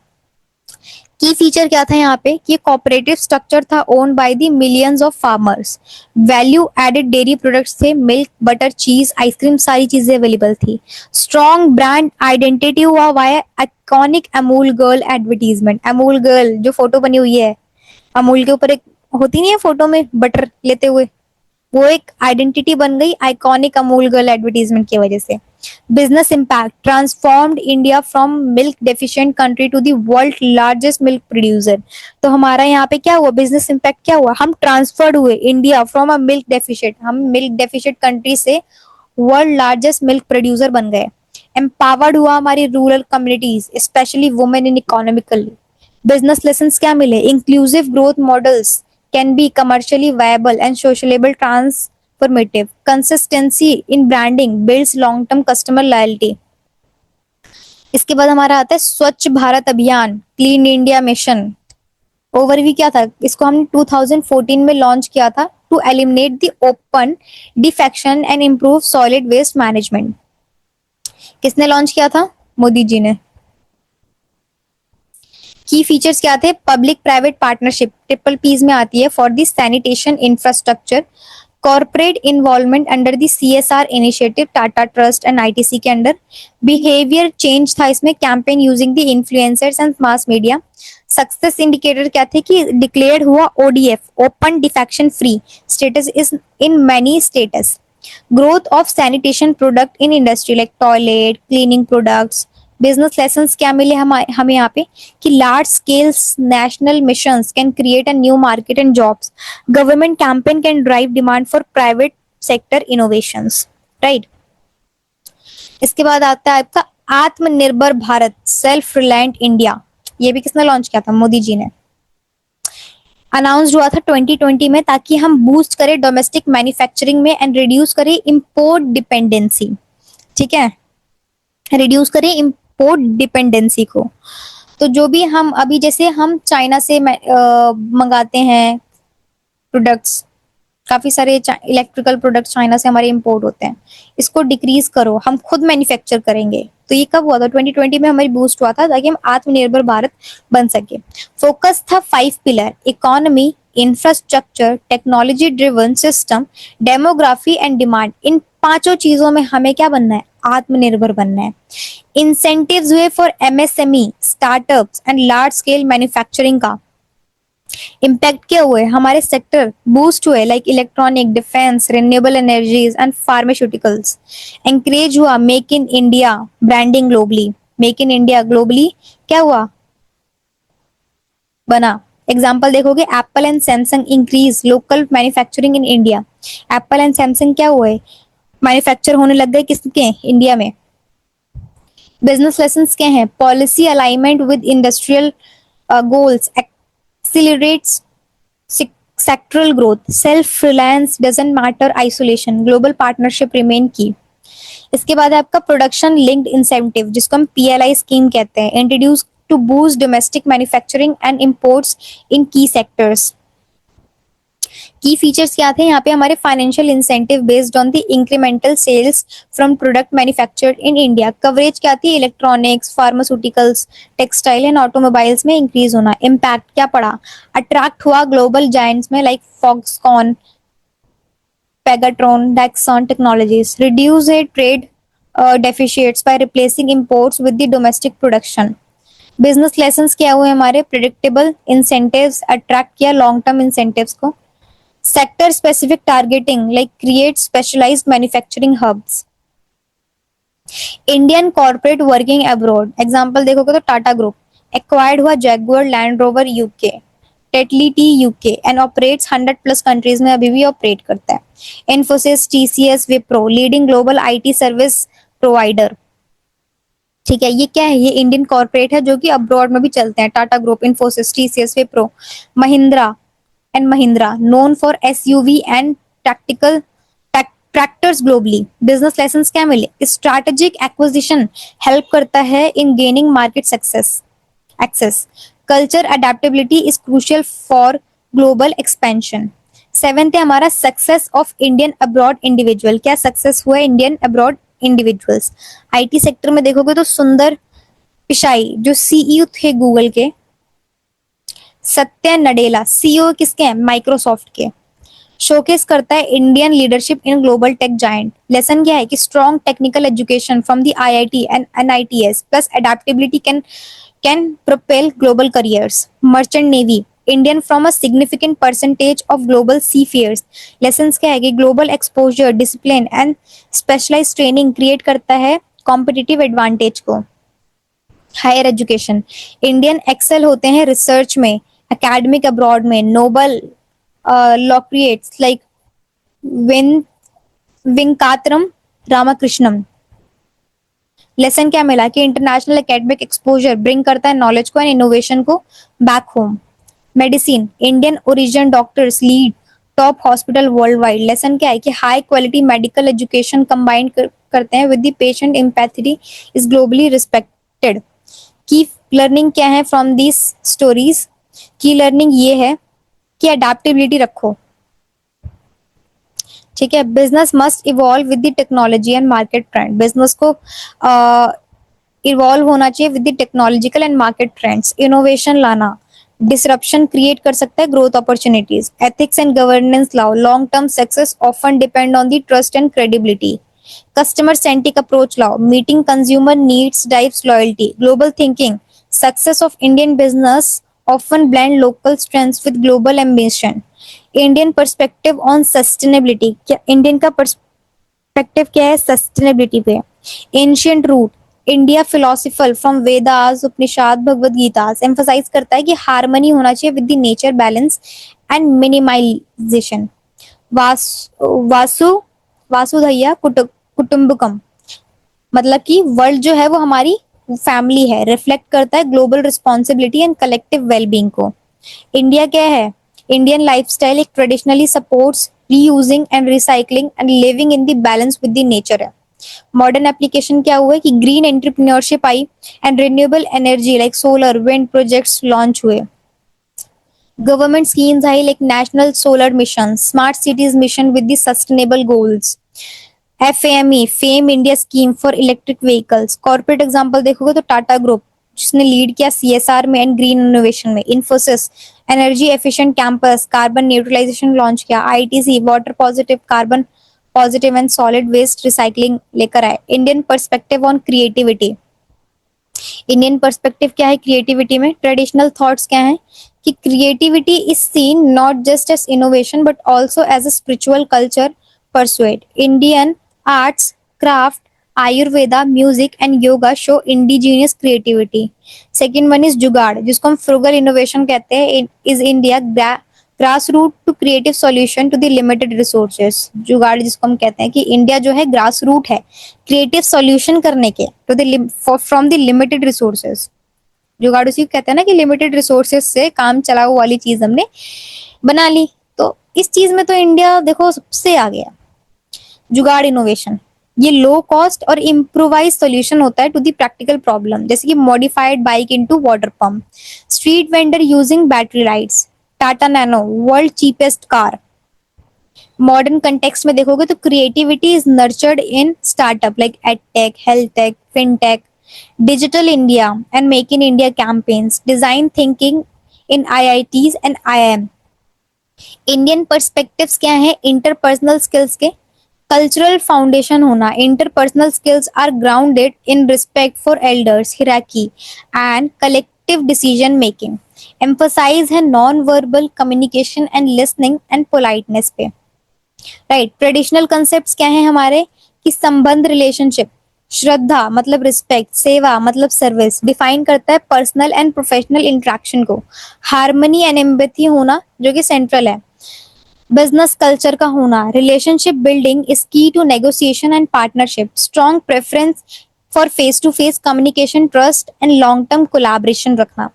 की फीचर क्या था यहाँ पे कि ये कोऑपरेटिव स्ट्रक्चर था, own by the millions of farmers. Value added dairy products थे, मिल्क, बटर, चीज, आइसक्रीम, सारी चीजें अवेलेबल थी। स्ट्रॉन्ग ब्रांड आइडेंटिटी हुआ via iconic Amul girl advertisement. Amul girl जो फोटो बनी हुई है, अमूल के ऊपर एक होती नहीं है फोटो में बटर लेते हुए, वो एक आइडेंटिटी बन गई आइकॉनिक अमूल गर्ल एडवर्टीजमेंट की वजह से। Business impact transformed India from milk deficient country to the world largest milk producer. तो हमारा यहाँ पे क्या हुआ, बिजनेस इम्पैक्ट क्या हुआ, हम ट्रांसफर्ड हुए India from a milk deficient, हम मिल्क डेफिशिएंट कंट्री से वर्ल्ड लार्जेस्ट मिल्क प्रोड्यूसर बन गए। एम्पावर्ड हुआ हमारी rural communities, specially women in economically. Business lessons क्या मिले, inclusive growth models can be commercially viable and sociable transformative. Consistency in branding builds long-term customer loyalty. इसके बाद हमारा आता है स्वच्छ भारत अभियान, क्लीन इंडिया मिशन। ओवरव्यू क्या था, इसको हमने 2014 में लॉन्च किया था to eliminate the open defecation and improve solid waste management. किसने लॉन्च किया था, मोदी जी ने। की फीचर्स क्या थे, public private partnership, triple Ps में आती है, for the sanitation infrastructure, corporate involvement under the CSR initiative, Tata trust and ITC के अंडर। बिहेवियर चेंज था इसमें, campaign using the influencers and mass media. Success indicator क्या थे कि डिक्लेयर हुआ ODF, open defection free status is in many status. Growth of sanitation product in industry like toilet cleaning products. Business lessons क्या मिले हमें यहाँ पे कि large scale national missions can create a new market and jobs. Government campaign can drive demand for private sector innovations, right. इसके बाद आता है आपका आत्मनिर्भर भारत, सेल्फ रिलायंट इंडिया। ये भी किसने लॉन्च किया था, मोदी जी ने। अनाउंस्ड हुआ था 2020 में, ताकि हम बूस्ट करें डोमेस्टिक मैन्युफैक्चरिंग में एंड रिड्यूस करें इंपोर्ट डिपेंडेंसी। ठीक है, रिड्यूस करें इंपोर्ट डिपेंडेंसी को। तो जो भी हम अभी जैसे हम चाइना से मंगाते हैं प्रोडक्ट्स, काफी सारे इलेक्ट्रिकल प्रोडक्ट्स चाइना से हमारे इंपोर्ट होते हैं, इसको डिक्रीज करो, हम खुद मैन्युफैक्चर करेंगे। तो ये कब हुआ था, 2020 में हमारी बूस्ट हुआ था, ताकि हम आत्मनिर्भर भारत बन सके। फोकस था 5 pillar, economy, infrastructure, technology driven system, demography and demand. इन 5 चीजों में हमें क्या बनना है, आत्मनिर्भर बनना है। इंसेंटिव्स हुए for MSME, startups and large scale manufacturing का। इम्पैक्ट क्या हुए, हमारे सेक्टर बूस्ट हुए like electronic, defence, renewable energies and pharmaceuticals. Encourage हुआ Make in India branding globally, Make in India globally क्या हुआ, बना। एग्जाम्पल देखोगे, Apple and Samsung increase local manufacturing in India. Apple and Samsung क्या हुए, manufacture होने लग गए किसके, इंडिया में। बिजनेस लेसन्स क्या हैं, policy alignment with industrial goals accelerates sectoral growth, self reliance doesn't matter, isolation, global partnership remain key। इसके बाद है आपका प्रोडक्शन लिंक्ड इंसेंटिव, जिसको हम पीएलआई स्कीम कहते हैं, introduce to boost domestic manufacturing and imports in key sectors. Key features क्या थे यहाँ पे, हमारे financial incentive based on the incremental sales from product manufactured in India. Coverage क्या थी, electronics, pharmaceuticals, textile and automobiles में इंक्रीज होना। Impact क्या पड़ा, अट्रैक्ट हुआ ग्लोबल जायंट्स में like Foxconn, Pegatron, Dixon technologies. Reduce है trade deficits by replacing imports with the domestic production. Business lessons क्या हुए हमारे, प्रेडिक्टेबल इंसेंटिव्स, अट्रैक्ट किया लॉन्ग टर्म इंसेंटिव्स को। Sector specific targeting like create specialised manufacturing hubs. Indian corporate working abroad, example देखोगे तो Tata group acquired हुआ Jaguar Land Rover UK, Tetley tea UK and operates 100+ countries में अभी भी operate करता है। Infosys, TCS, Wipro leading global IT service provider. ठीक है, ये क्या है, ये इंडियन कॉर्पोरेट है जो कि अब्रॉड में भी चलते हैं। Tata group, Infosys, TCS, Wipro, Mahindra and Mahindra known for SUV and practical tractors globally. Business lesson क्या मिले, स्ट्रैटेजिक एक्विजिशन हेल्प करता है in gaining market success access. Culture adaptability is crucial for global expansion. Seventh है हमारा success of Indian abroad individual, क्या success हुआ Indian abroad individuals. IT sector में देखोगे तो सुंदर पिचाई जो सीईओ थे गूगल के, सत्या नडेला सीईओ किसके हैं, माइक्रोसॉफ्ट के, शोकेस करता है Indian leadership in global tech giant. Lesson क्या है कि strong technical education from the IIT and NITs plus adaptability can propel global careers. Merchant Navy, Indian from a significant percentage of global seafarers. Lessons क्या है कि global exposure, discipline and specialized training create करता है competitive advantage को। Higher education, Indian Excel होते हैं research में, academic abroad में, Nobel लॉक्रिएट्स like win विंकातरम Ramakrishnan. Lesson क्या मिला कि इंटरनेशनल एकेडमिक एक्सपोजर ब्रिंग करता है नॉलेज को एंड इनोवेशन को back home. Medicine, Indian origin doctors lead top hospital world wide. Lesson क्या है कि high quality medical education combine करते हैं with the patient empathy is globally respected. की लर्निंग क्या है फ्रॉम दिस स्टोरीज, की लर्निंग ये है कि अडेप्टेबिलिटी रखो। ठीक है, business must evolve with the technology and market trend, business को इवॉल्व होना चाहिए with the technological and market trends. Innovation लाना, डिसरप्शन क्रिएट कर सकता है growth opportunities. Ethics and governance लाओ, long term success often depend on the trust and credibility. Customer centric approach लाओ, meeting consumer needs drives loyalty. Global thinking, success of Indian business often blend local strengths with global ambition. Indian perspective on sustainability, क्या Indian का perspective क्या है sustainability पे। Ancient root, India philosophical from Vedas Upanishad Bhagavad Gita emphasize करता है कि harmony होना चाहिए with the nature, balance and minimization. वासु वासुधैया कुटुंबकम, मतलब कि वर्ल्ड जो है वो हमारी फैमिली है, रिफ्लेक्ट करता है global responsibility and collective wellbeing को। इंडिया क्या है, इंडियन लाइफस्टाइल एक traditionally supports reusing and recycling and living in the balance with the nature है। मॉडर्न एप्लीकेशन क्या हुआ है कि ग्रीन एंटरप्रेन्योरशिप आई and renewable energy like solar wind projects launch हुए। गवर्नमेंट स्कीम्स आई like national solar mission, smart cities mission with the sustainable goals. FAME, FAME India scheme for electric vehicles. Corporate example देखोगे तो Tata group जिसने lead किया CSR में and green innovation में। Infosys, energy efficient campus, carbon neutralisation launch किया। ITC, water positive, carbon positive and solid waste recycling लेकर आए। Indian perspective on creativity, Indian perspective क्या है क्रिएटिविटी में, ट्रेडिशनल थॉट्स क्या है कि creativity is seen not just as innovation but also as a spiritual culture pursuit. Indian arts, craft, Ayurveda, music and yoga show indigenous creativity. Second one is jugaad जिसको हम frugal innovation कहते हैं। Is India grass root to creative solution to the limited resources. Jugaad जिसको हम कहते हैं कि India जो है ग्रास रूट है क्रिएटिव सॉल्यूशन करने के to the from the limited resources. Jugaad उसी कहते हैं ना कि लिमिटेड रिसोर्सेज से काम चलाओ वाली चीज हमने बना ली। तो इस चीज में तो इंडिया देखो सबसे आगे है। जुगाड़ इनोवेशन ये लो कॉस्ट और इम्प्रोवाइज सोल्यूशन होता है टू दी प्रैक्टिकल प्रॉब्लम, जैसे कि modified bike into water pump, street vendor using battery lights, Tata nano world cheapest car. Modern context में देखोगे तो creativity is nurtured in startup like edtech, health take, fintech, digital India and make in India campaigns, design thinking in IITs and IIM। Indian perspectives क्या है interpersonal skills के, cultural foundation होना। Interpersonal skills are grounded in respect for elders, hierarchy and collective decision making. Emphasize है non verbal communication and listening and politeness पे। Right, traditional concept क्या है हमारे कि संबंध, रिलेशनशिप, श्रद्धा मतलब रिस्पेक्ट, सेवा मतलब सर्विस, डिफाइन करता है पर्सनल एंड प्रोफेशनल इंटरेक्शन को। हार्मनी एंड एम्पैथी होना जो कि सेंट्रल है। बिजनेस कल्चर का होना, relationship building is key to negotiation and partnership, strong preference for face to face communication, trust and long term collaboration रखना।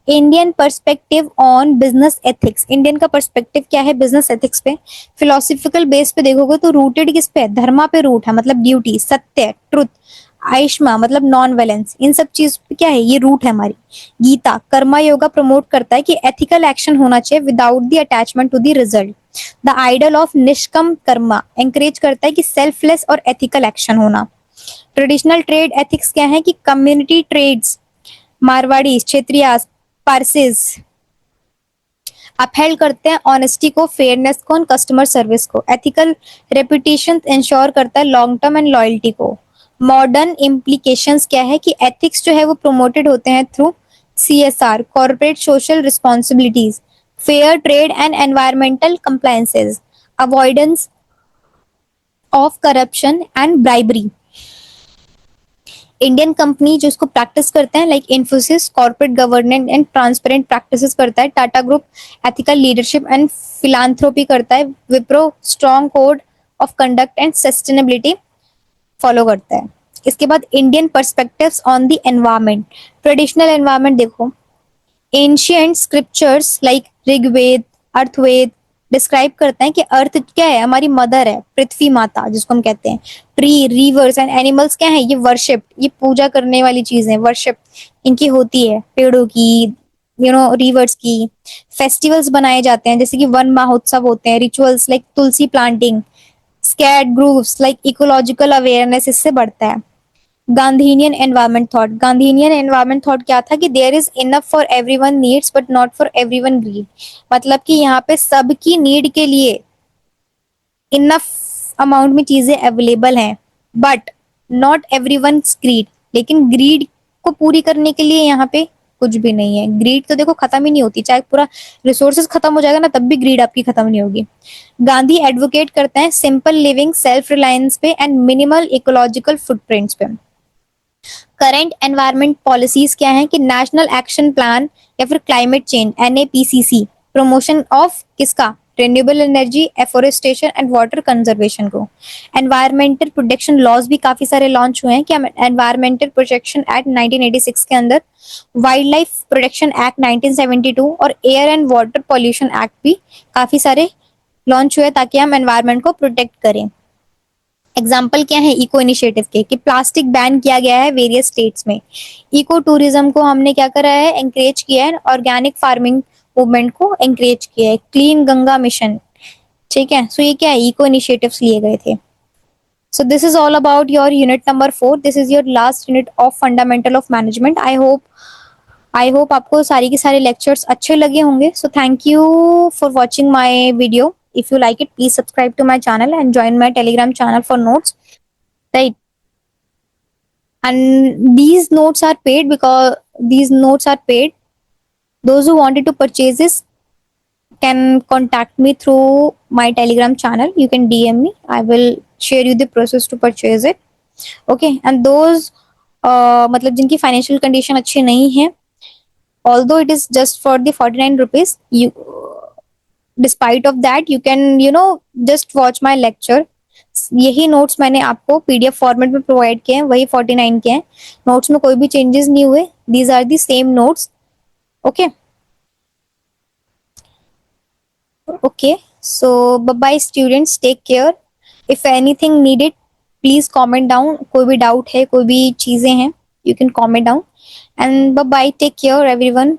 Indian perspective on business ethics, Indian का perspective क्या है बिजनेस एथिक्स पे? Philosophical base पे देखोगे तो rooted किस पे है? धर्मा पे रूट है, मतलब ड्यूटी, सत्य, ट्रुथ। आयुष्मा मतलब नॉन वायलेंस, इन सब चीज पे क्या है? ये रूट है हमारी। गीता कर्मा योगा प्रमोट करता है कि एथिकल एक्शन होना चाहिए without the attachment to the result. The ideal of nishkam karma encourage करता है कि सेल्फलेस और एथिकल एक्शन होना। ट्रेडिशनल ट्रेड एथिक्स क्या है? कि community trades, Marwari, Kshatriyas, Parsis upheld करते हैं ऑनेस्टी को, फेयरनेस को, कस्टमर सर्विस को। एथिकल रेपुटेशन इंश्योर करता है लॉन्ग टर्म एंड लॉयल्टी को। मॉडर्न इम्प्लीकेशंस क्या है? कि एथिक्स जो है वो प्रोमोटेड होते हैं through CSR, corporate social responsibilities, fair trade and environmental compliances, avoidance of corruption and bribery. Indian company जो इसको प्रैक्टिस करते हैं like Infosys, corporate governance and transparent practices करता है। Tata group ethical leadership and philanthropy करता है। Wipro strong code of conduct and sustainability follow करता है। इसके बाद Indian perspectives on the environment. Traditional environment देखो, ancient scriptures like Rigveda, Atharvaveda describe करते हैं कि अर्थ क्या है? हमारी मदर है, पृथ्वी माता जिसको हम कहते हैं। ट्री, रिवर्स एंड एनिमल्स क्या है? ये वर्शिप, ये पूजा करने वाली चीजें, वर्शिप इनकी होती है, पेड़ों की, रिवर्स की। फेस्टिवल्स बनाए जाते हैं जैसे कि वन महोत्सव होते हैं, rituals like Tulsi planting, sacred groves like ecological awareness इससे बढ़ता है। Gandhian environment thought, Gandhian environment thought क्या था? कि there is enough for everyone needs but not for everyone greed, मतलब कि यहाँ पे सबकी नीड के लिए इनफ अमाउंट में चीजें अवेलेबल हैं, बट नॉट एवरीवन ग्रीड, लेकिन ग्रीड को पूरी करने के लिए यहाँ पे कुछ भी नहीं है। ग्रीड तो देखो खत्म ही नहीं होती, चाहे पूरा रिसोर्सेज खत्म हो जाएगा ना तब भी ग्रीड आपकी खत्म नहीं होगी। गांधी एडवोकेट करते हैं सिंपल लिविंग, सेल्फ रिलायंस पे एंड मिनिमल इकोलॉजिकल फुटप्रिंट्स पे। करंट एनवायरमेंट पॉलिसीज क्या है? कि नेशनल एक्शन प्लान या फिर climate change NAPCC, promotion of किसका? Renewable energy, afforestation and water conservation को। एनवायरमेंटल प्रोटेक्शन लॉज भी काफी सारे लॉन्च हुए हैं। कि एनवायरमेंटल प्रोटेक्शन एक्ट 1986 के अंदर, वाइल्ड लाइफ प्रोटेक्शन एक्ट 1972 और air and water pollution act भी काफी सारे लॉन्च हुए ताकि हम एनवायरमेंट को प्रोटेक्ट करें। एग्जाम्पल क्या है इको इनिशिएटिव के? कि प्लास्टिक बैन किया गया है वेरियस स्टेट्स में। इको टूरिज्म को हमने क्या करा है? एंकरेज किया है। ऑर्गेनिक फार्मिंग मूवमेंट को एंकरेज किया है। क्लीन गंगा मिशन, ठीक है। सो ये क्या है? इको इनिशिएटिव्स लिए गए थे। So this is all about your unit number 4। This is your last unit of fundamental of management. I hope आपको सारी के सारे लेक्चर्स अच्छे लगे होंगे। So thank you for watching my video. If you like it, please subscribe to my channel and join my Telegram channel for notes. Right. And these notes are paid because these notes are paid. Those who wanted to purchase this can contact me through my Telegram channel. You can DM me. I will share you the process to purchase it. Okay. And those मतलब जिनकी financial condition अच्छी नहीं है, although it is just for the 49 rupees, you despite of that you can just watch my lecture. यही notes मैंने आपको PDF format में provide किए हैं, वही 49 के हैं। नोट्स में कोई भी चेंजेस नहीं हुए, these are the same notes. Okay okay, so bye students, take care. If anything needed please comment down. कोई भी डाउट है, कोई भी चीजें हैं, you can comment down. And bye, take care everyone.